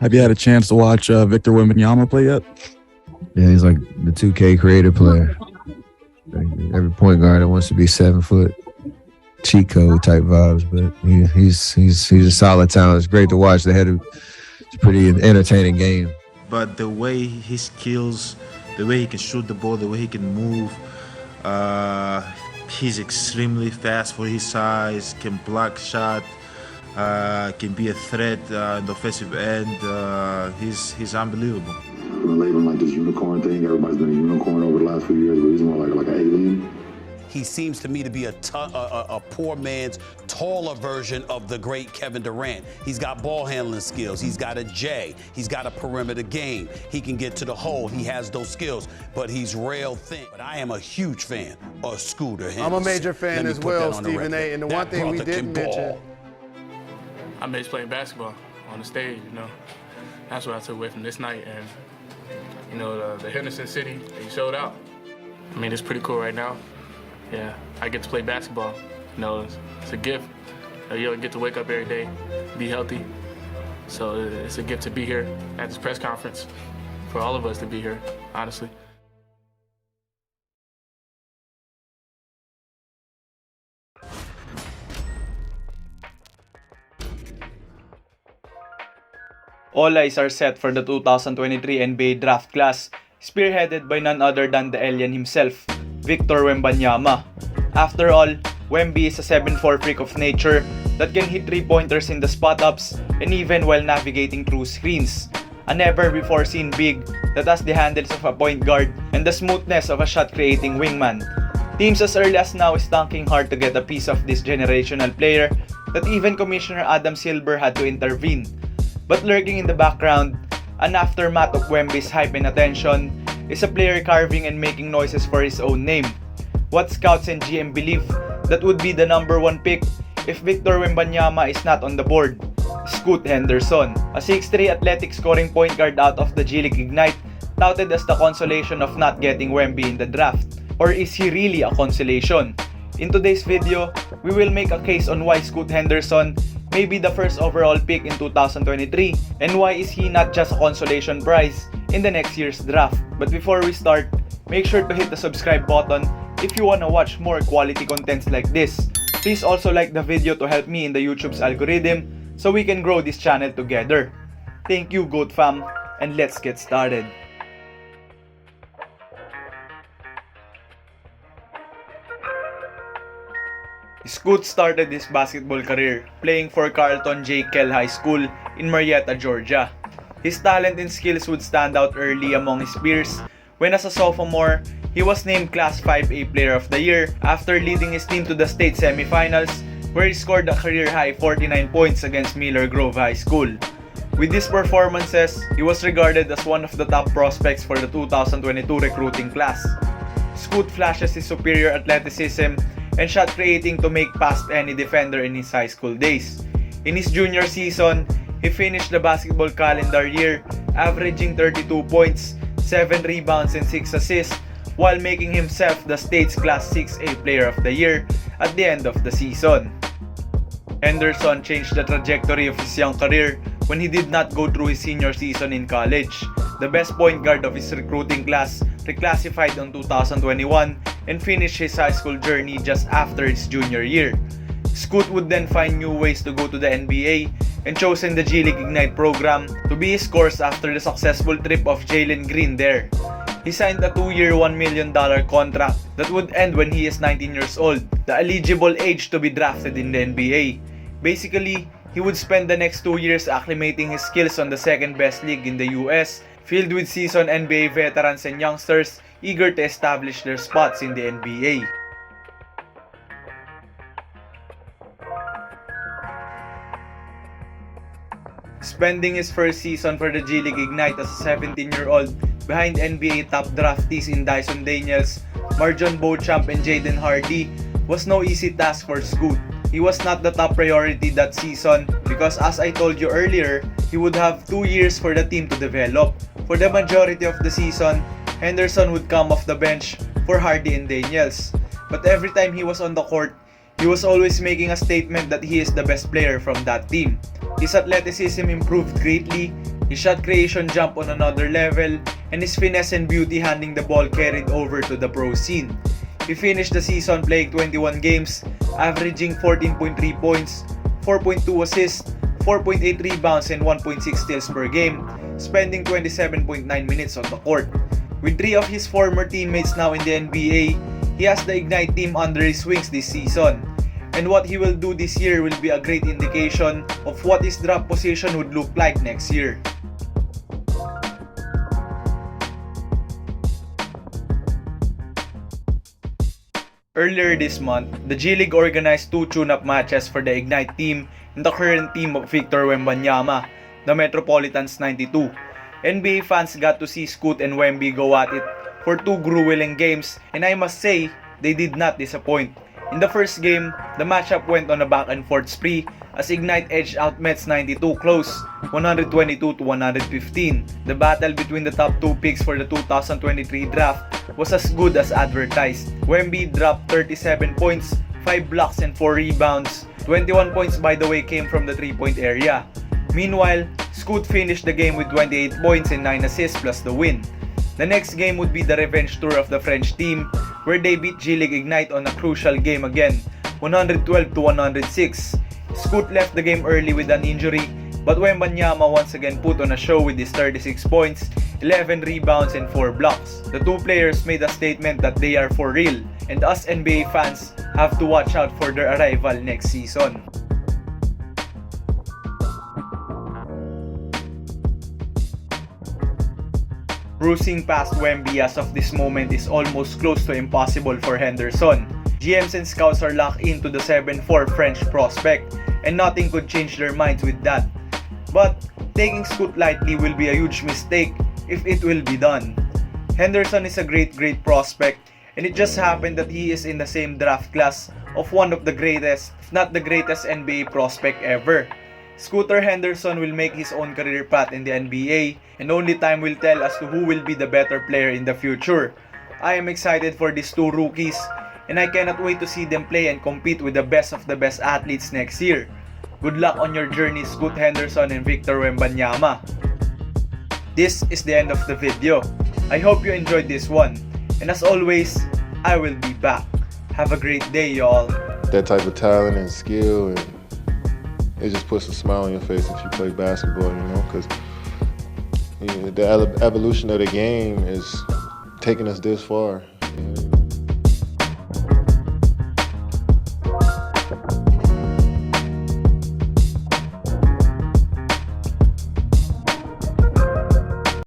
Have you had a chance to watch Victor Wembanyama play yet? Yeah, he's like the 2K creative player. Like every point guard that wants to be 7 foot, cheat code type vibes, but he's a solid talent. It's great to watch. It's a pretty entertaining game. But the way his skills, the way he can shoot the ball, the way he can move, he's extremely fast for his size, can block shot, can be a threat in the offensive end. He's unbelievable. We're labeling like this unicorn thing. Everybody's been a unicorn over the last few years, but he's more like an alien. He seems to me to be a poor man's taller version of the great Kevin Durant. He's got ball handling skills. He's got a J. He's got a perimeter game. He can get to the hole. He has those skills, but he's rail thin. But I am a huge fan of Scooter Henderson. I'm a major fan as well, Stephen A. And the one thing we didn't mention, I miss playing basketball on the stage. That's what I took away from this night. And the Henderson City, they showed out. I mean, it's pretty cool right now. Yeah, I get to play basketball. It's a gift. You don't get to wake up every day, be healthy. So it's a gift to be here at this press conference, for all of us to be here, honestly. All eyes are set for the 2023 NBA draft class, spearheaded by none other than the alien himself, Victor Wembanyama. After all, Wemby is a 7'4" freak of nature that can hit 3-pointers in the spot-ups and even while navigating through screens. A never-before-seen big that has the handles of a point guard and the smoothness of a shot-creating wingman. Teams as early as now is thanking hard to get a piece of this generational player that even Commissioner Adam Silver had to intervene. But lurking in the background, an aftermath of Wemby's hype and attention, is a player carving and making noises for his own name. What scouts and GM believe that would be the number 1 pick if Victor Wembanyama is not on the board? Scoot Henderson, a 6'3" athletic scoring point guard out of the G League Ignite, touted as the consolation of not getting Wemby in the draft. Or is he really a consolation? In today's video, we will make a case on why Scoot Henderson may be the first overall pick in 2023 and why is he not just a consolation prize in the next year's draft. But before we start, make sure to hit the subscribe button if you wanna watch more quality contents like this. Please also like the video to help me in the YouTube's algorithm so we can grow this channel together. Thank you, GOAT fam, and let's get started. Scoot started his basketball career playing for Carlton J. Kell High School in Marietta, Georgia. His talent and skills would stand out early among his peers when as a sophomore, he was named Class 5A Player of the Year after leading his team to the state semifinals where he scored a career-high 49 points against Miller Grove High School. With these performances, he was regarded as one of the top prospects for the 2022 recruiting class. Scoot flashes his superior athleticism and shot creating to make past any defender in his high school days. In his junior season, he finished the basketball calendar year averaging 32 points, 7 rebounds and 6 assists while making himself the state's Class 6A Player of the Year at the end of the season. Henderson changed the trajectory of his young career when he did not go through his senior season in college. The best point guard of his recruiting class reclassified in 2021 and finished his high school journey just after his junior year. Scoot would then find new ways to go to the NBA and chosen the G League Ignite program to be his course after the successful trip of Jalen Green there. He signed a 2-year $1 million contract that would end when he is 19 years old, the eligible age to be drafted in the NBA. Basically, he would spend the next 2 years acclimating his skills on the second best league in the US, filled with seasoned NBA veterans and youngsters eager to establish their spots in the NBA. Spending his first season for the G League Ignite as a 17-year-old behind NBA top draftees in Dyson Daniels, Marjon Beauchamp and Jaden Hardy was no easy task for Scoot. He was not the top priority that season because, as I told you earlier, he would have 2 years for the team to develop. For the majority of the season, Henderson would come off the bench for Hardy and Daniels. But every time he was on the court, he was always making a statement that he is the best player from that team. His athleticism improved greatly, His shot creation jumped on another level, and his finesse and beauty handling the ball carried over to the pro scene. He finished the season playing 21 games, averaging 14.3 points, 4.2 assists, 4.8 rebounds, and 1.6 steals per game, spending 27.9 minutes on the court. With 3 of his former teammates now in the NBA, he has the Ignite team under his wings this season. And what he will do this year will be a great indication of what his draft position would look like next year. Earlier this month, the G League organized 2 tune-up matches for the Ignite team and the current team of Victor Wembanyama, the Metropolitans 92. NBA fans got to see Scoot and Wemby go at it for 2 grueling games, and I must say, they did not disappoint. In the first game, the matchup went on a back and forth spree as Ignite edged out Mets 92 close, 122 to 115. The battle between the top 2 picks for the 2023 draft was as good as advertised. Wemby dropped 37 points, 5 blocks and 4 rebounds. 21 points by the way came from the 3-point area. Meanwhile, Scoot finished the game with 28 points and 9 assists plus the win. The next game would be the revenge tour of the French team, where they beat G League Ignite on a crucial game again, 112 to 106. Scoot left the game early with an injury, but Wembanyama once again put on a show with his 36 points, 11 rebounds, and 4 blocks. The 2 players made a statement that they are for real, and us NBA fans have to watch out for their arrival next season. Bruising past Wemby as of this moment is almost close to impossible for Henderson. GMs and scouts are locked into the 7'4 French prospect, and nothing could change their minds with that. But taking Scoot lightly will be a huge mistake if it will be done. Henderson is a great prospect, and it just happened that he is in the same draft class of one of the greatest, if not the greatest NBA prospect ever. Scooter Henderson will make his own career path in the NBA, and only time will tell as to who will be the better player in the future. I am excited for these 2 rookies, and I cannot wait to see them play and compete with the best of the best athletes next year. Good luck on your journey, Scoot Henderson and Victor Wembanyama. This is the end of the video. I hope you enjoyed this one, and as always, I will be back. Have a great day, y'all. That type of talent and skill, and it just puts a smile on your face if you play basketball, you know, because the evolution of the game is taking us this far. You know?